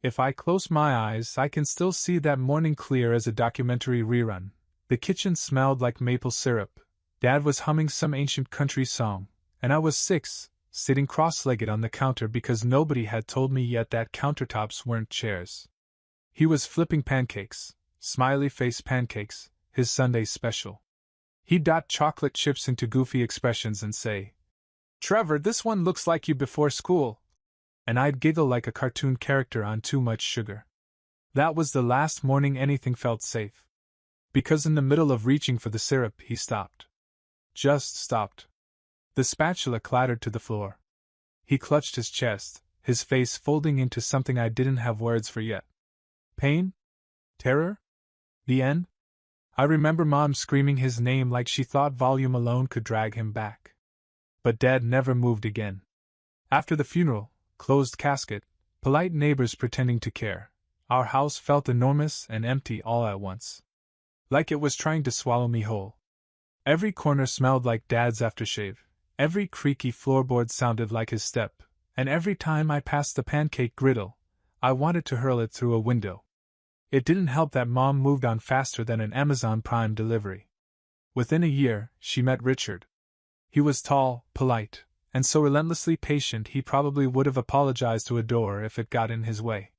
If I close my eyes, I can still see that morning clear as a documentary rerun. The kitchen smelled like maple syrup. Dad was humming some ancient country song, and I was 6, sitting cross-legged on the counter because nobody had told me yet that countertops weren't chairs. He was flipping pancakes, smiley face pancakes, his Sunday special. He'd dot chocolate chips into goofy expressions and say, "Trevor, this one looks like you before school." And I'd giggle like a cartoon character on too much sugar. That was the last morning anything felt safe. Because in the middle of reaching for the syrup, he stopped. Just stopped. The spatula clattered to the floor. He clutched his chest, his face folding into something I didn't have words for yet. Pain? Terror? The end? I remember Mom screaming his name like she thought volume alone could drag him back. But Dad never moved again. After the funeral, closed casket, polite neighbors pretending to care, our house felt enormous and empty all at once. Like it was trying to swallow me whole. Every corner smelled like Dad's aftershave, every creaky floorboard sounded like his step, and every time I passed the pancake griddle, I wanted to hurl it through a window. It didn't help that Mom moved on faster than an Amazon Prime delivery. Within a year, she met Richard. He was tall, polite, and so relentlessly patient he probably would have apologized to a door if it got in his way.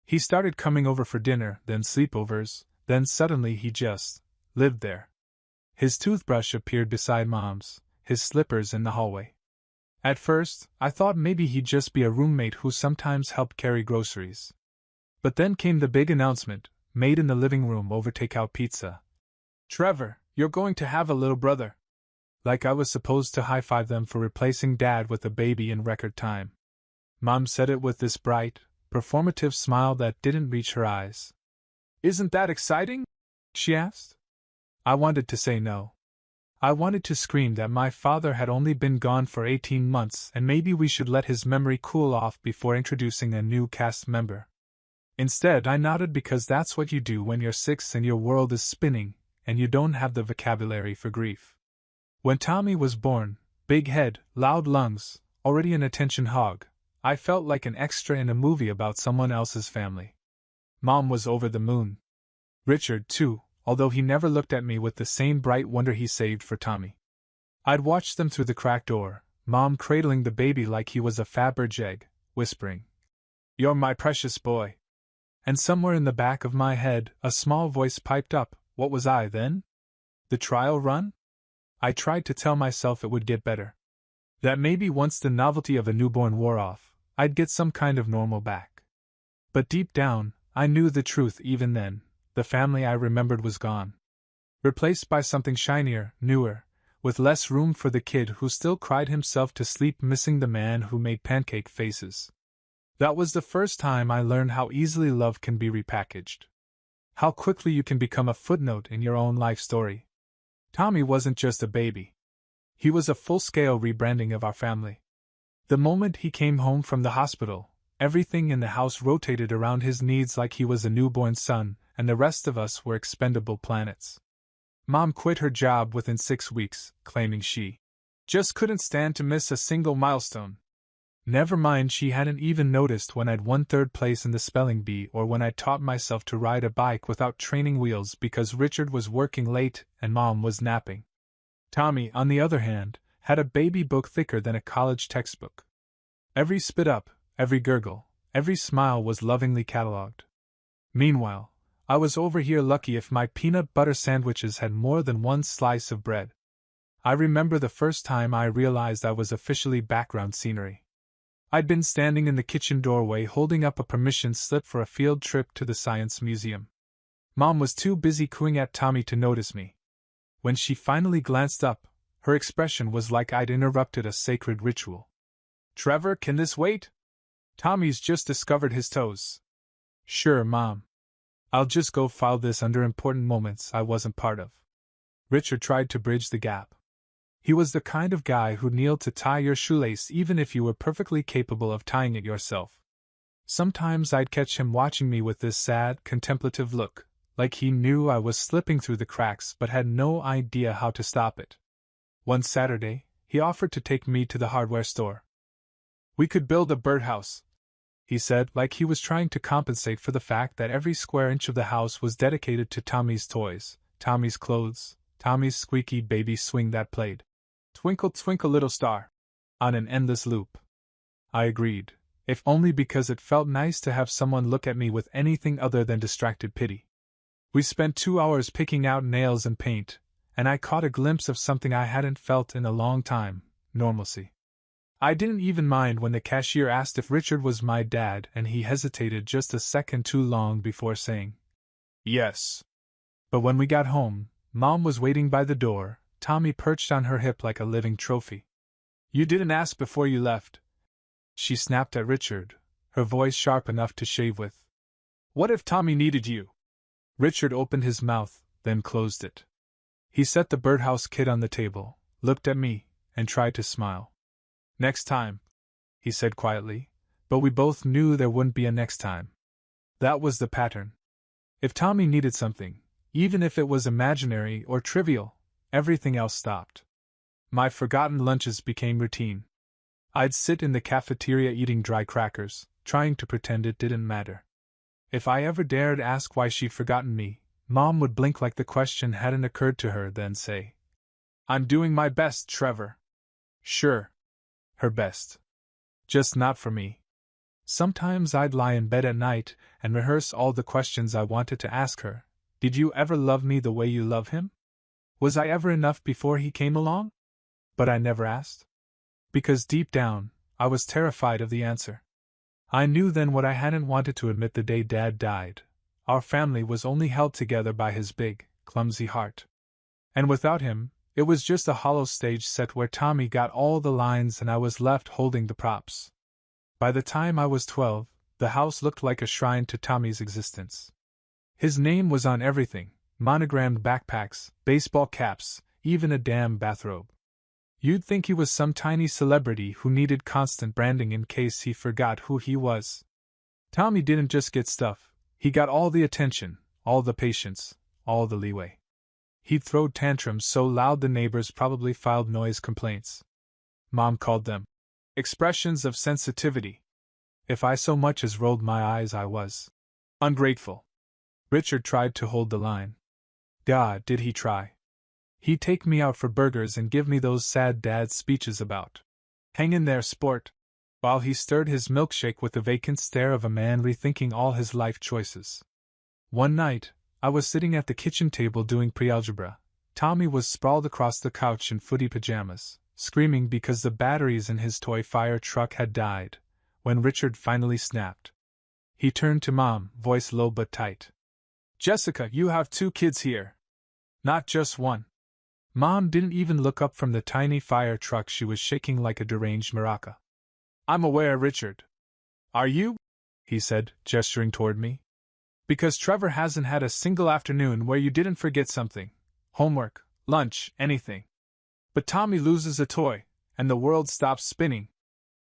He started coming over for dinner, then sleepovers, then suddenly he just lived there. His toothbrush appeared beside Mom's, his slippers in the hallway. At first, I thought maybe he'd just be a roommate who sometimes helped carry groceries. But then came the big announcement, made in the living room over takeout pizza. "Trevor, you're going to have a little brother." Like I was supposed to high-five them for replacing Dad with a baby in record time. Mom said it with this bright, performative smile that didn't reach her eyes. "Isn't that exciting?" she asked. I wanted to say no. I wanted to scream that my father had only been gone for 18 months and maybe we should let his memory cool off before introducing a new cast member. Instead, I nodded because that's what you do when you're 6 and your world is spinning, and you don't have the vocabulary for grief. When Tommy was born, big head, loud lungs, already an attention hog, I felt like an extra in a movie about someone else's family. Mom was over the moon. Richard, too, although he never looked at me with the same bright wonder he saved for Tommy. I'd watch them through the cracked door, Mom cradling the baby like he was a Fabergé egg, whispering, "You're my precious boy." And somewhere in the back of my head, a small voice piped up, what was I then? The trial run? I tried to tell myself it would get better. That maybe once the novelty of a newborn wore off, I'd get some kind of normal back. But deep down, I knew the truth even then. The family I remembered was gone. Replaced by something shinier, newer, with less room for the kid who still cried himself to sleep, missing the man who made pancake faces. That was the first time I learned how easily love can be repackaged. How quickly you can become a footnote in your own life story. Tommy wasn't just a baby. He was a full-scale rebranding of our family. The moment he came home from the hospital, everything in the house rotated around his needs like he was a newborn son, and the rest of us were expendable planets. Mom quit her job within 6 weeks, claiming she just couldn't stand to miss a single milestone. Never mind, she hadn't even noticed when I'd won 3rd place in the spelling bee or when I taught myself to ride a bike without training wheels because Richard was working late and Mom was napping. Tommy, on the other hand, had a baby book thicker than a college textbook. Every spit up, every gurgle, every smile was lovingly catalogued. Meanwhile, I was over here lucky if my peanut butter sandwiches had more than one slice of bread. I remember the first time I realized I was officially background scenery. I'd been standing in the kitchen doorway holding up a permission slip for a field trip to the Science Museum. Mom was too busy cooing at Tommy to notice me. When she finally glanced up, her expression was like I'd interrupted a sacred ritual. "Trevor, can this wait? Tommy's just discovered his toes." "Sure, Mom. I'll just go file this under important moments I wasn't part of." Richard tried to bridge the gap. He was the kind of guy who'd kneel to tie your shoelace even if you were perfectly capable of tying it yourself. Sometimes I'd catch him watching me with this sad, contemplative look, like he knew I was slipping through the cracks but had no idea how to stop it. One Saturday, he offered to take me to the hardware store. "We could build a birdhouse," he said, like he was trying to compensate for the fact that every square inch of the house was dedicated to Tommy's toys, Tommy's clothes, Tommy's squeaky baby swing that played "Twinkle, Twinkle, Little Star" on an endless loop. I agreed, if only because it felt nice to have someone look at me with anything other than distracted pity. We spent 2 hours picking out nails and paint, and I caught a glimpse of something I hadn't felt in a long time: normalcy. I didn't even mind when the cashier asked if Richard was my dad, and he hesitated just a second too long before saying yes. But when we got home, Mom was waiting by the door, Tommy perched on her hip like a living trophy. "You didn't ask before you left," she snapped at Richard, her voice sharp enough to shave with. "What if Tommy needed you?" Richard opened his mouth, then closed it. He set the birdhouse kit on the table, looked at me, and tried to smile. "Next time," he said quietly, but we both knew there wouldn't be a next time. That was the pattern. If Tommy needed something, even if it was imaginary or trivial, everything else stopped. My forgotten lunches became routine. I'd sit in the cafeteria eating dry crackers, trying to pretend it didn't matter. If I ever dared ask why she'd forgotten me, Mom would blink like the question hadn't occurred to her, then say, "I'm doing my best, Trevor." Sure. Her best. Just not for me. Sometimes I'd lie in bed at night and rehearse all the questions I wanted to ask her. Did you ever love me the way you love him? Was I ever enough before he came along? But I never asked. Because deep down, I was terrified of the answer. I knew then what I hadn't wanted to admit the day Dad died. Our family was only held together by his big, clumsy heart. And without him, it was just a hollow stage set where Tommy got all the lines and I was left holding the props. By the time I was 12, the house looked like a shrine to Tommy's existence. His name was on everything: monogrammed backpacks, baseball caps, even a damn bathrobe. You'd think he was some tiny celebrity who needed constant branding in case he forgot who he was. Tommy didn't just get stuff, he got all the attention, all the patience, all the leeway. He'd throw tantrums so loud the neighbors probably filed noise complaints. Mom called them expressions of sensitivity. If I so much as rolled my eyes, I was ungrateful. Richard tried to hold the line. God, did he try. He'd take me out for burgers and give me those sad dad speeches about "hang in there, sport," while he stirred his milkshake with the vacant stare of a man rethinking all his life choices. One night, I was sitting at the kitchen table doing pre-algebra. Tommy was sprawled across the couch in footy pajamas, screaming because the batteries in his toy fire truck had died, when Richard finally snapped. He turned to Mom, voice low but tight. "Jessica, you have 2 kids here. Not just one." Mom didn't even look up from the tiny fire truck she was shaking like a deranged maraca. "I'm aware, Richard." "Are you?" he said, gesturing toward me. "Because Trevor hasn't had a single afternoon where you didn't forget something. Homework, lunch, anything. But Tommy loses a toy, and the world stops spinning."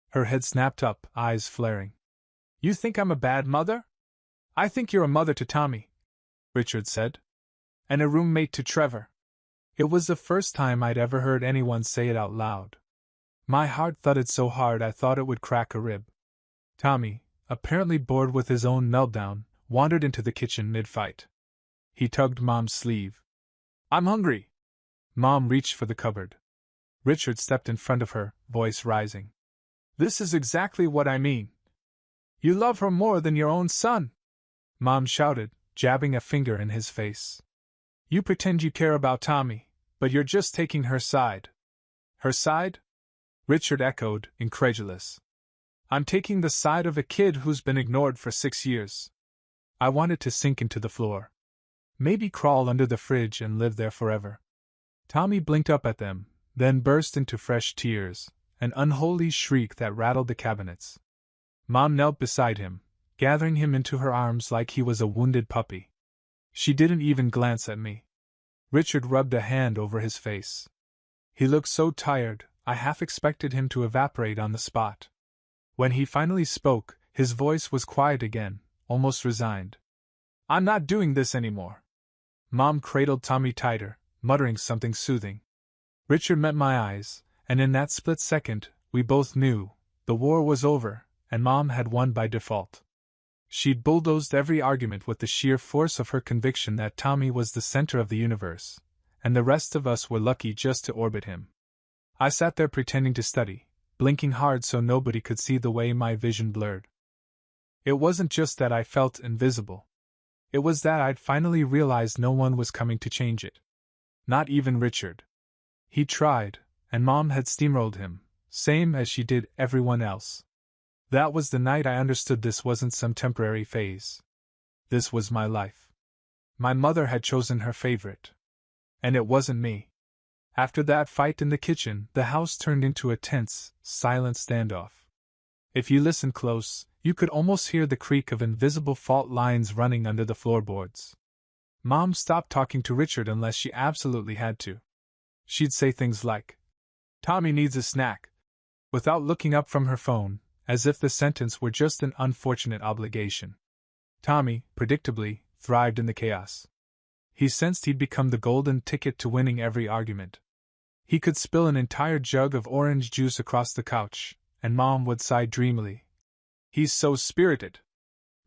Her head snapped up, eyes flaring. "You think I'm a bad mother?" "I think you're a mother to Tommy," Richard said. "And a roommate to Trevor." It was the first time I'd ever heard anyone say it out loud. My heart thudded so hard I thought it would crack a rib. Tommy, apparently bored with his own meltdown, wandered into the kitchen mid-fight. He tugged Mom's sleeve. "I'm hungry." Mom reached for the cupboard. Richard stepped in front of her, voice rising. "This is exactly what I mean. You love her more than your own son," Mom shouted, jabbing a finger in his face. "You pretend you care about Tommy, but you're just taking her side." "Her side?" Richard echoed, incredulous. "I'm taking the side of a kid who's been ignored for 6 years." I wanted to sink into the floor. Maybe crawl under the fridge and live there forever. Tommy blinked up at them, then burst into fresh tears, an unholy shriek that rattled the cabinets. Mom knelt beside him, gathering him into her arms like he was a wounded puppy. She didn't even glance at me. Richard rubbed a hand over his face. He looked so tired, I half expected him to evaporate on the spot. When he finally spoke, his voice was quiet again, almost resigned. "I'm not doing this anymore." Mom cradled Tommy tighter, muttering something soothing. Richard met my eyes, and in that split second, we both knew the war was over, and Mom had won by default. She'd bulldozed every argument with the sheer force of her conviction that Tommy was the center of the universe, and the rest of us were lucky just to orbit him. I sat there pretending to study, blinking hard so nobody could see the way my vision blurred. It wasn't just that I felt invisible. It was that I'd finally realized no one was coming to change it. Not even Richard. He tried, and Mom had steamrolled him, same as she did everyone else. That was the night I understood this wasn't some temporary phase. This was my life. My mother had chosen her favorite. And it wasn't me. After that fight in the kitchen, the house turned into a tense, silent standoff. If you listened close, you could almost hear the creak of invisible fault lines running under the floorboards. Mom stopped talking to Richard unless she absolutely had to. She'd say things like, "Tommy needs a snack," without looking up from her phone, as if the sentence were just an unfortunate obligation. Tommy, predictably, thrived in the chaos. He sensed he'd become the golden ticket to winning every argument. He could spill an entire jug of orange juice across the couch, and Mom would sigh dreamily. "He's so spirited."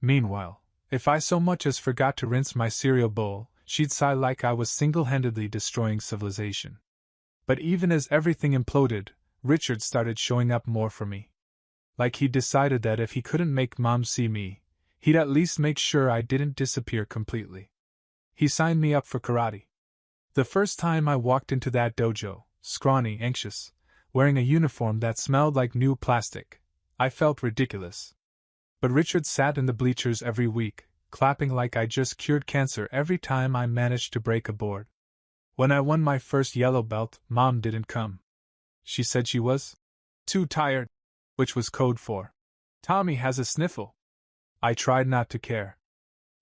Meanwhile, if I so much as forgot to rinse my cereal bowl, she'd sigh like I was single-handedly destroying civilization. But even as everything imploded, Richard started showing up more for me. Like he'd decided that if he couldn't make Mom see me, he'd at least make sure I didn't disappear completely. He signed me up for karate. The first time I walked into that dojo, scrawny, anxious, wearing a uniform that smelled like new plastic, I felt ridiculous. But Richard sat in the bleachers every week, clapping like I just cured cancer every time I managed to break a board. When I won my first yellow belt, Mom didn't come. She said she was too tired, which was code for "Tommy has a sniffle." I tried not to care.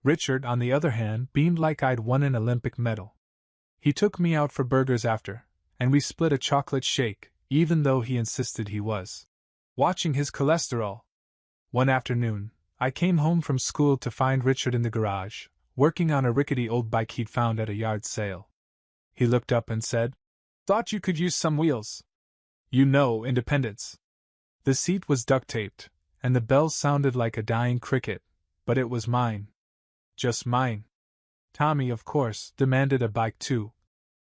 Richard, on the other hand, beamed like I'd won an Olympic medal. He took me out for burgers after, and we split a chocolate shake, even though he insisted he was watching his cholesterol. One afternoon, I came home from school to find Richard in the garage, working on a rickety old bike he'd found at a yard sale. He looked up and said, "Thought you could use some wheels. You know, independence." The seat was duct-taped, and the bell sounded like a dying cricket, but it was mine. Just mine. Tommy, of course, demanded a bike too.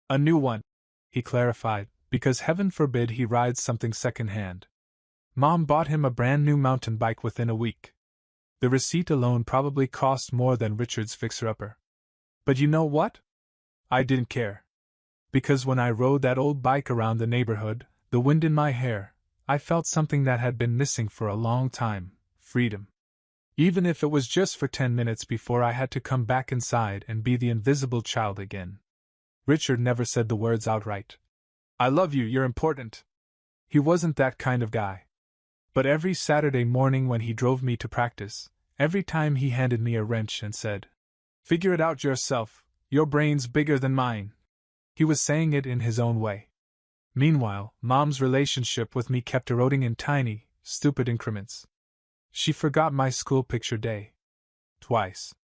"A new one," he clarified, because heaven forbid he rides something second-hand. Mom bought him a brand new mountain bike within a week. The receipt alone probably cost more than Richard's fixer-upper. But you know what? I didn't care. Because when I rode that old bike around the neighborhood, the wind in my hair, I felt something that had been missing for a long time: freedom. Even if it was just for 10 minutes before I had to come back inside and be the invisible child again. Richard never said the words outright. "I love you, you're important." He wasn't that kind of guy. But every Saturday morning when he drove me to practice, every time he handed me a wrench and said, "Figure it out yourself, your brain's bigger than mine," he was saying it in his own way. Meanwhile, Mom's relationship with me kept eroding in tiny, stupid increments. She forgot my school picture day. Twice.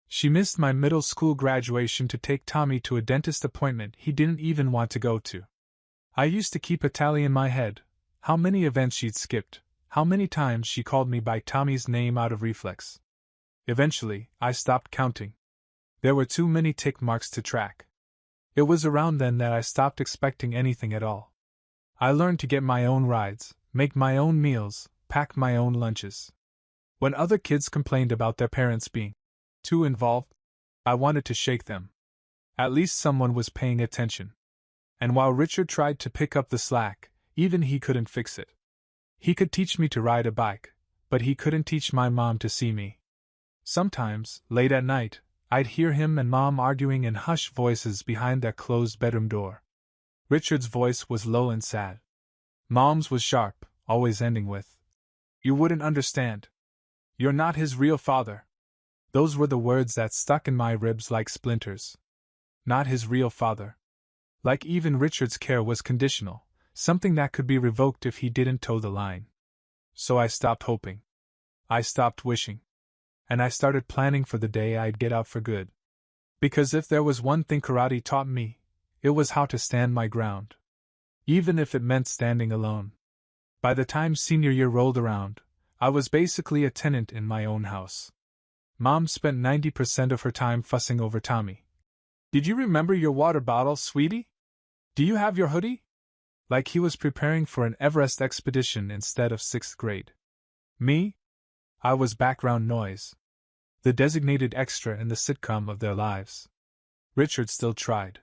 She missed my middle school graduation to take Tommy to a dentist appointment he didn't even want to go to. I used to keep a tally in my head, how many events she'd skipped, how many times she called me by Tommy's name out of reflex. Eventually, I stopped counting. There were too many tick marks to track. It was around then that I stopped expecting anything at all. I learned to get my own rides, make my own meals, pack my own lunches. When other kids complained about their parents being too involved, I wanted to shake them. At least someone was paying attention. And while Richard tried to pick up the slack, even he couldn't fix it. He could teach me to ride a bike, but he couldn't teach my mom to see me. Sometimes, late at night, I'd hear him and Mom arguing in hushed voices behind their closed bedroom door. Richard's voice was low and sad. Mom's was sharp, always ending with, "You wouldn't understand. You're not his real father." Those were the words that stuck in my ribs like splinters. Not his real father. Like even Richard's care was conditional, something that could be revoked if he didn't toe the line. So I stopped hoping. I stopped wishing. And I started planning for the day I'd get out for good. Because if there was one thing karate taught me, it was how to stand my ground. Even if it meant standing alone. By the time senior year rolled around, I was basically a tenant in my own house. Mom spent 90% of her time fussing over Tommy. Did you remember your water bottle, sweetie? Do you have your hoodie? Like he was preparing for an Everest expedition instead of 6th grade. Me? I was background noise. The designated extra in the sitcom of their lives. Richard still tried.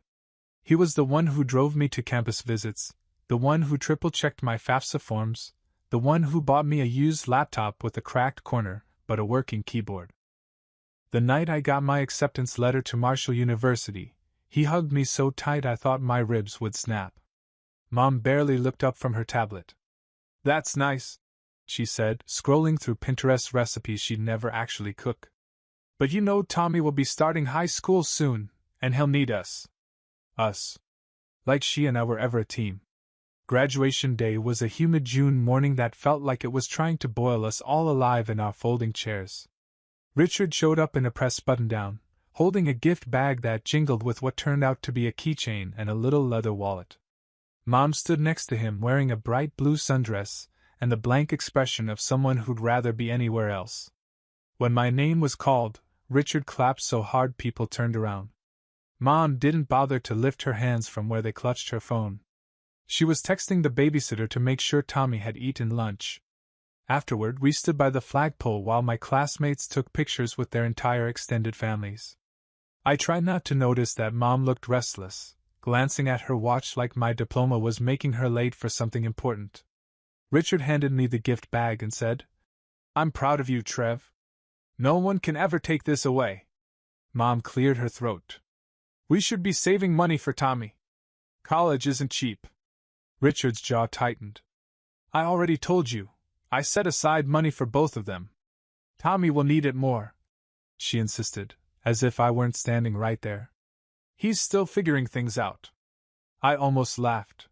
He was the one who drove me to campus visits, the one who triple-checked my FAFSA forms, the one who bought me a used laptop with a cracked corner, but a working keyboard. The night I got my acceptance letter to Marshall University, he hugged me so tight I thought my ribs would snap. Mom barely looked up from her tablet. "That's nice," she said, scrolling through Pinterest recipes she'd never actually cook. "But you know Tommy will be starting high school soon, and he'll need us." Us. Like she and I were ever a team. Graduation day was a humid June morning that felt like it was trying to boil us all alive in our folding chairs. Richard showed up in a press button-down, holding a gift bag that jingled with what turned out to be a keychain and a little leather wallet. Mom stood next to him wearing a bright blue sundress and the blank expression of someone who'd rather be anywhere else. When my name was called, Richard clapped so hard people turned around. Mom didn't bother to lift her hands from where they clutched her phone. She was texting the babysitter to make sure Tommy had eaten lunch. Afterward, we stood by the flagpole while my classmates took pictures with their entire extended families. I tried not to notice that Mom looked restless, glancing at her watch like my diploma was making her late for something important. Richard handed me the gift bag and said, "I'm proud of you, Trev. No one can ever take this away." Mom cleared her throat. "We should be saving money for Tommy. College isn't cheap." Richard's jaw tightened. "I already told you. I set aside money for both of them. Tommy will need it more," she insisted, as if I weren't standing right there. "He's still figuring things out." I almost laughed.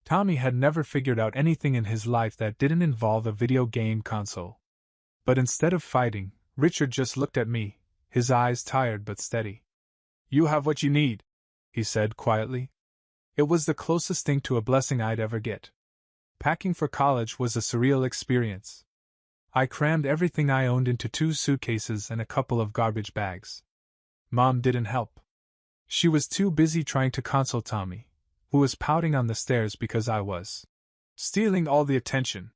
Tommy had never figured out anything in his life that didn't involve a video game console. But instead of fighting, Richard just looked at me, his eyes tired but steady. "You have what you need," he said quietly. It was the closest thing to a blessing I'd ever get. Packing for college was a surreal experience. I crammed everything I owned into 2 suitcases and a couple of garbage bags. Mom didn't help. She was too busy trying to console Tommy, who was pouting on the stairs because I was stealing all the attention.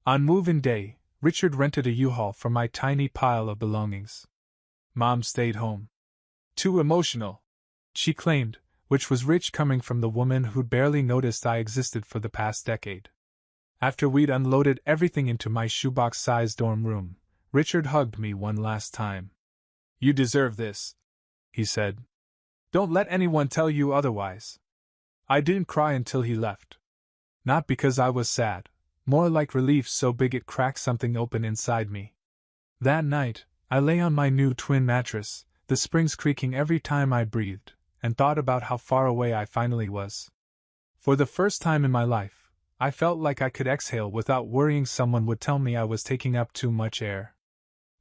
On move-in day, Richard rented a U-Haul for my tiny pile of belongings. Mom stayed home. "Too emotional," she claimed, which was rich coming from the woman who'd barely noticed I existed for the past decade. After we'd unloaded everything into my shoebox-sized dorm room, Richard hugged me one last time. "You deserve this," he said. "Don't let anyone tell you otherwise." I didn't cry until he left. Not because I was sad, more like relief so big it cracked something open inside me. That night, I lay on my new twin mattress, the springs creaking every time I breathed, and thought about how far away I finally was. For the first time in my life, I felt like I could exhale without worrying someone would tell me I was taking up too much air.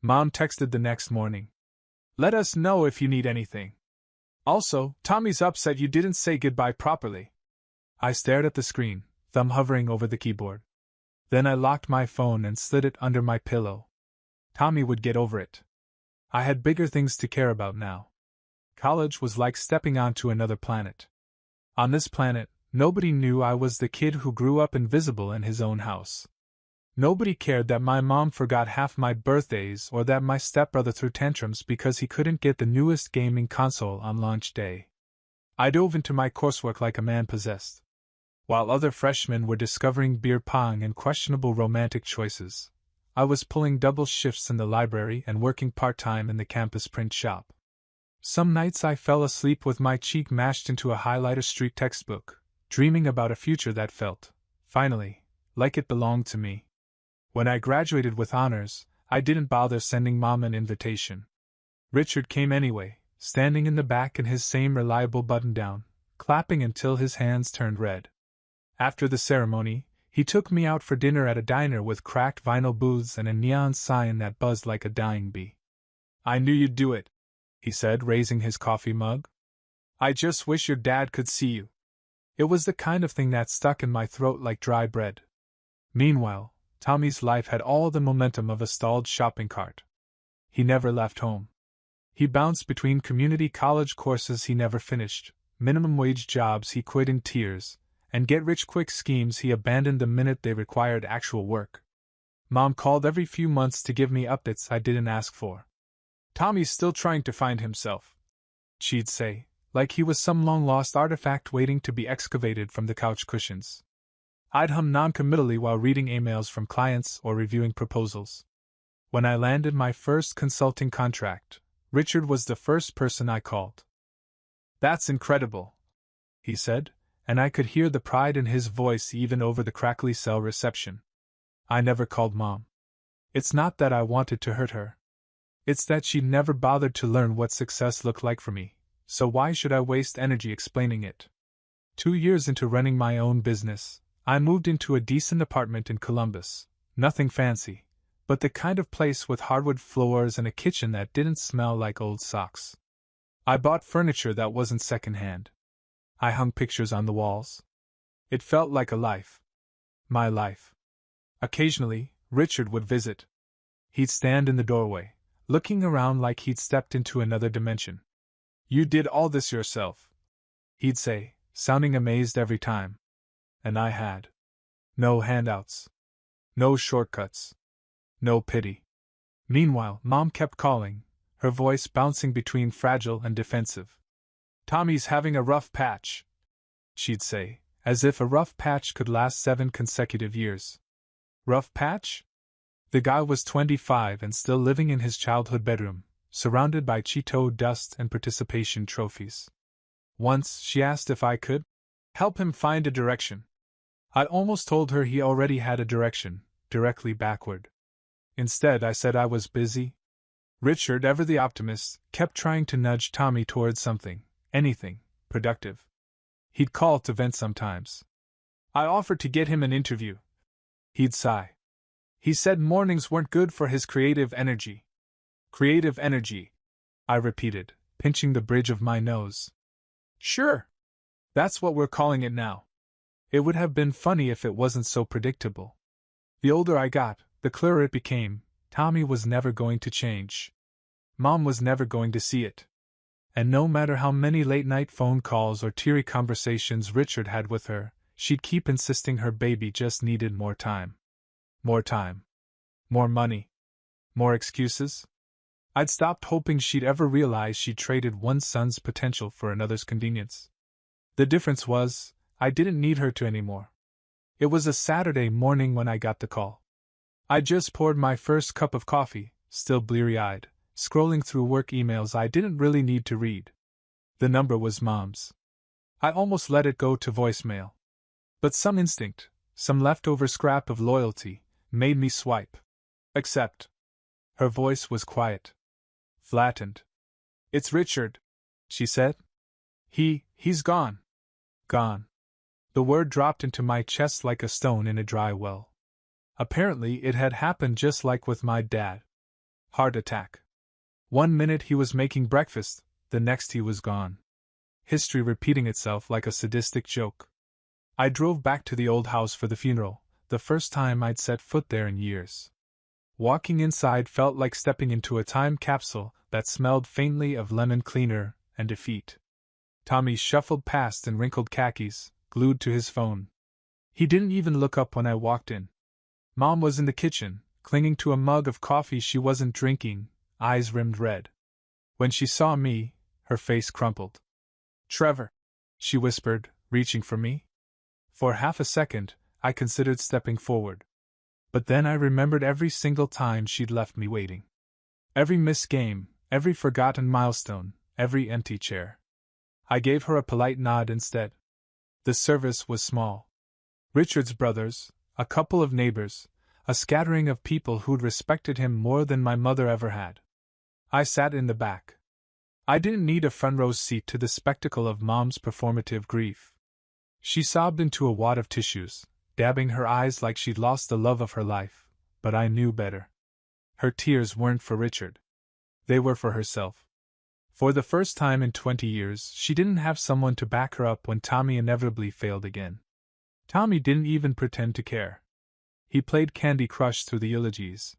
Mom texted the next morning. "Let us know if you need anything. Also, Tommy's upset you didn't say goodbye properly." I stared at the screen, thumb hovering over the keyboard. Then I locked my phone and slid it under my pillow. Tommy would get over it. I had bigger things to care about now. College was like stepping onto another planet. On this planet, nobody knew I was the kid who grew up invisible in his own house. Nobody cared that my mom forgot half my birthdays or that my stepbrother threw tantrums because he couldn't get the newest gaming console on launch day. I dove into my coursework like a man possessed. While other freshmen were discovering beer pong and questionable romantic choices, I was pulling double shifts in the library and working part-time in the campus print shop. Some nights I fell asleep with my cheek mashed into a highlighter streak textbook, dreaming about a future that felt, finally, like it belonged to me. When I graduated with honors, I didn't bother sending Mom an invitation. Richard came anyway, standing in the back in his same reliable button-down, clapping until his hands turned red. After the ceremony, he took me out for dinner at a diner with cracked vinyl booths and a neon sign that buzzed like a dying bee. "I knew you'd do it," he said, raising his coffee mug. "I just wish your dad could see you." It was the kind of thing that stuck in my throat like dry bread. Meanwhile, Tommy's life had all the momentum of a stalled shopping cart. He never left home. He bounced between community college courses he never finished, minimum wage jobs he quit in tears, and get-rich-quick schemes he abandoned the minute they required actual work. Mom called every few months to give me updates I didn't ask for. "Tommy's still trying to find himself," she'd say, like he was some long-lost artifact waiting to be excavated from the couch cushions. I'd hum non-committally while reading emails from clients or reviewing proposals. When I landed my first consulting contract, Richard was the first person I called. "That's incredible," he said, and I could hear the pride in his voice even over the crackly cell reception. I never called Mom. It's not that I wanted to hurt her. It's that she'd never bothered to learn what success looked like for me, so why should I waste energy explaining it? 2 years into running my own business, I moved into a decent apartment in Columbus. Nothing fancy, but the kind of place with hardwood floors and a kitchen that didn't smell like old socks. I bought furniture that wasn't secondhand. I hung pictures on the walls. It felt like a life. My life. Occasionally, Richard would visit. He'd stand in the doorway, looking around like he'd stepped into another dimension. "You did all this yourself," he'd say, sounding amazed every time. And I had. No handouts. No shortcuts. No pity. Meanwhile, Mom kept calling, her voice bouncing between fragile and defensive. "Tommy's having a rough patch," she'd say, as if a rough patch could last 7 consecutive years. Rough patch? The guy was 25 and still living in his childhood bedroom, surrounded by Cheeto dust and participation trophies. Once, she asked if I could help him find a direction. I almost told her he already had a direction, directly backward. Instead, I said I was busy. Richard, ever the optimist, kept trying to nudge Tommy towards something, anything, productive. He'd call to vent sometimes. I offered to get him an interview. He'd sigh. He said mornings weren't good for his creative energy. Creative energy, I repeated, pinching the bridge of my nose. Sure. That's what we're calling it now. It would have been funny if it wasn't so predictable. The older I got, the clearer it became. Tommy was never going to change. Mom was never going to see it. And no matter how many late-night phone calls or teary conversations Richard had with her, she'd keep insisting her baby just needed more time. More time. More money. More excuses? I'd stopped hoping she'd ever realize she'd traded one son's potential for another's convenience. The difference was, I didn't need her to anymore. It was a Saturday morning when I got the call. I just poured my first cup of coffee, still bleary-eyed, scrolling through work emails I didn't really need to read. The number was Mom's. I almost let it go to voicemail. But some instinct, some leftover scrap of loyalty, made me swipe. Accept. Her voice was quiet. Flattened. "It's Richard," she said. He's gone. Gone. The word dropped into my chest like a stone in a dry well. Apparently it had happened just like with my dad. Heart attack. 1 minute he was making breakfast, the next he was gone. History repeating itself like a sadistic joke. I drove back to the old house for the funeral, the first time I'd set foot there in years. Walking inside felt like stepping into a time capsule that smelled faintly of lemon cleaner and defeat. Tommy shuffled past in wrinkled khakis, glued to his phone. He didn't even look up when I walked in. Mom was in the kitchen, clinging to a mug of coffee she wasn't drinking, eyes rimmed red. When she saw me, her face crumpled. "Trevor," she whispered, reaching for me. For half a second, I considered stepping forward. But then I remembered every single time she'd left me waiting. Every missed game, every forgotten milestone, every empty chair. I gave her a polite nod instead. The service was small. Richard's brothers, a couple of neighbors, a scattering of people who'd respected him more than my mother ever had. I sat in the back. I didn't need a front-row seat to the spectacle of Mom's performative grief. She sobbed into a wad of tissues, dabbing her eyes like she'd lost the love of her life, but I knew better. Her tears weren't for Richard. They were for herself. For the first time in 20 years, she didn't have someone to back her up when Tommy inevitably failed again. Tommy didn't even pretend to care. He played Candy Crush through the eulogies.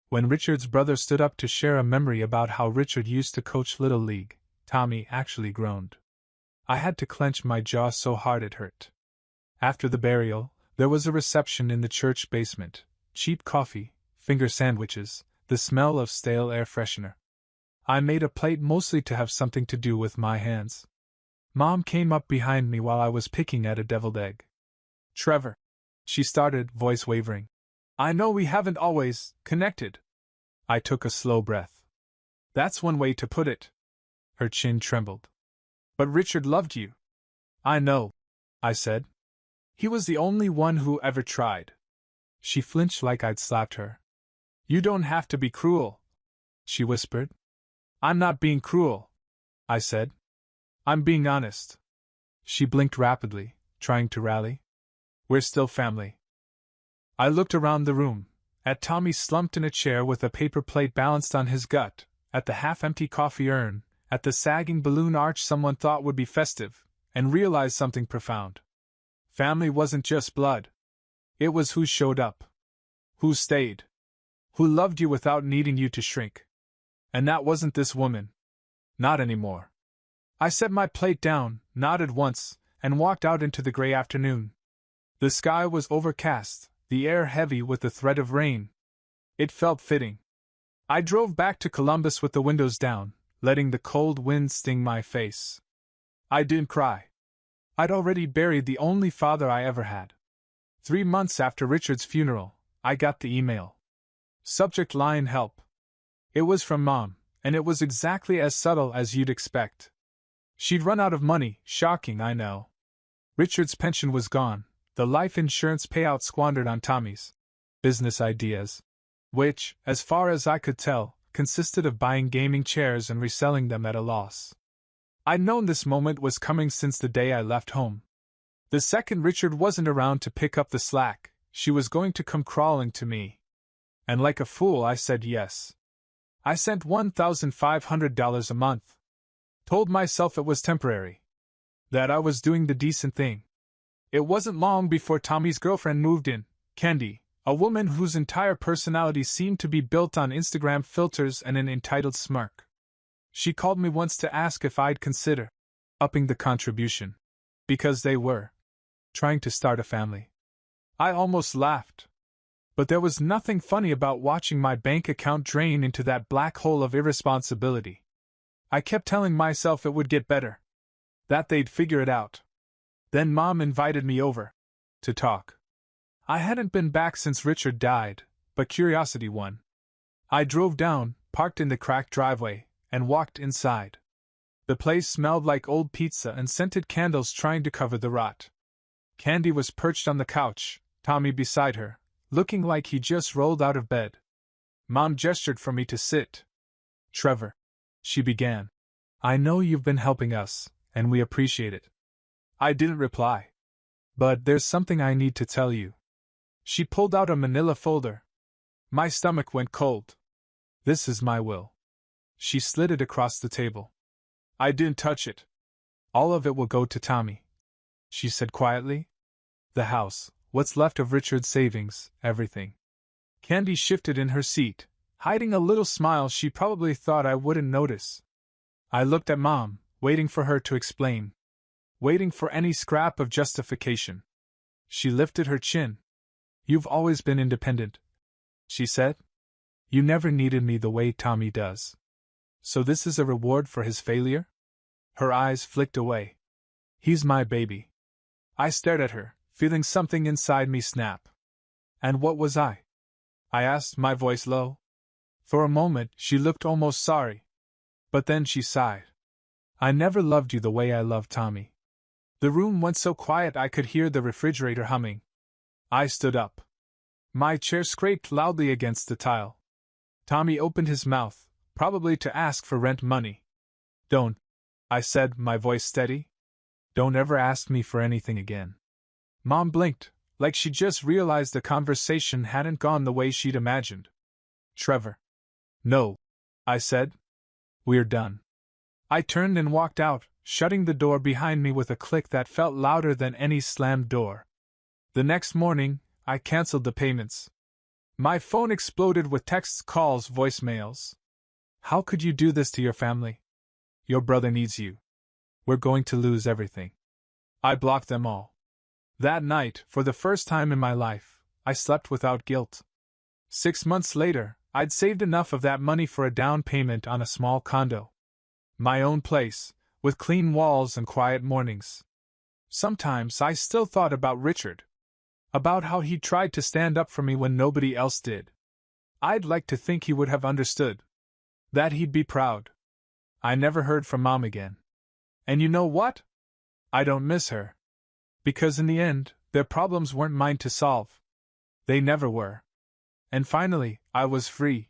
When Richard's brother stood up to share a memory about how Richard used to coach Little League, Tommy actually groaned. I had to clench my jaw so hard it hurt. After the burial, there was a reception in the church basement. Cheap coffee, finger sandwiches, the smell of stale air freshener. I made a plate mostly to have something to do with my hands. Mom came up behind me while I was picking at a deviled egg. "Trevor," she started, voice wavering. "I know we haven't always connected." I took a slow breath. "That's one way to put it." Her chin trembled. "But Richard loved you." "I know," I said. "He was the only one who ever tried." She flinched like I'd slapped her. "You don't have to be cruel," she whispered. "I'm not being cruel," I said. "I'm being honest." She blinked rapidly, trying to rally. "We're still family." I looked around the room, at Tommy slumped in a chair with a paper plate balanced on his gut, at the half-empty coffee urn, at the sagging balloon arch someone thought would be festive, and realized something profound. Family wasn't just blood. It was who showed up. Who stayed. Who loved you without needing you to shrink. And that wasn't this woman. Not anymore. I set my plate down, nodded once, and walked out into the gray afternoon. The sky was overcast, the air heavy with the threat of rain. It felt fitting. I drove back to Columbus with the windows down, letting the cold wind sting my face. I didn't cry. I'd already buried the only father I ever had. 3 months after Richard's funeral, I got the email. Subject line: help. It was from Mom, and it was exactly as subtle as you'd expect. She'd run out of money, shocking, I know. Richard's pension was gone, the life insurance payout squandered on Tommy's business ideas, which, as far as I could tell, consisted of buying gaming chairs and reselling them at a loss. I'd known this moment was coming since the day I left home. The second Richard wasn't around to pick up the slack, she was going to come crawling to me. And like a fool, I said yes. I sent $1,500 a month. Told myself it was temporary. That I was doing the decent thing. It wasn't long before Tommy's girlfriend moved in, Candy, a woman whose entire personality seemed to be built on Instagram filters and an entitled smirk. She called me once to ask if I'd consider upping the contribution. Because they were trying to start a family. I almost laughed. But there was nothing funny about watching my bank account drain into that black hole of irresponsibility. I kept telling myself it would get better. That they'd figure it out. Then Mom invited me over to talk. I hadn't been back since Richard died, but curiosity won. I drove down, parked in the cracked driveway, and walked inside. The place smelled like old pizza and scented candles trying to cover the rot. Candy was perched on the couch, Tommy beside her, looking like he just rolled out of bed. Mom gestured for me to sit. "Trevor," she began, "I know you've been helping us, and we appreciate it." I didn't reply. "But there's something I need to tell you." She pulled out a manila folder. My stomach went cold. "This is my will." She slid it across the table. I didn't touch it. "All of it will go to Tommy," she said quietly. "The house, what's left of Richard's savings, everything." Candy shifted in her seat, hiding a little smile she probably thought I wouldn't notice. I looked at Mom, waiting for her to explain. Waiting for any scrap of justification. She lifted her chin. "You've always been independent," she said. "You never needed me the way Tommy does. So this is a reward for his failure?" Her eyes flicked away. "He's my baby." I stared at her, feeling something inside me snap. "And what was I?" I asked, my voice low. For a moment, she looked almost sorry. But then she sighed. "I never loved you the way I love Tommy." The room went so quiet I could hear the refrigerator humming. I stood up. My chair scraped loudly against the tile. Tommy opened his mouth, probably to ask for rent money. "Don't," I said, my voice steady. "Don't ever ask me for anything again." Mom blinked, like she just realized the conversation hadn't gone the way she'd imagined. "Trevor." "No," I said. "We're done." I turned and walked out, shutting the door behind me with a click that felt louder than any slammed door. The next morning, I canceled the payments. My phone exploded with texts, calls, voicemails. How could you do this to your family? Your brother needs you. We're going to lose everything. I blocked them all. That night, for the first time in my life, I slept without guilt. 6 months later, I'd saved enough of that money for a down payment on a small condo. My own place, with clean walls and quiet mornings. Sometimes I still thought about Richard. About how he tried to stand up for me when nobody else did. I'd like to think he would have understood. That he'd be proud. I never heard from Mom again. And you know what? I don't miss her. Because in the end, their problems weren't mine to solve. They never were. And finally, I was free.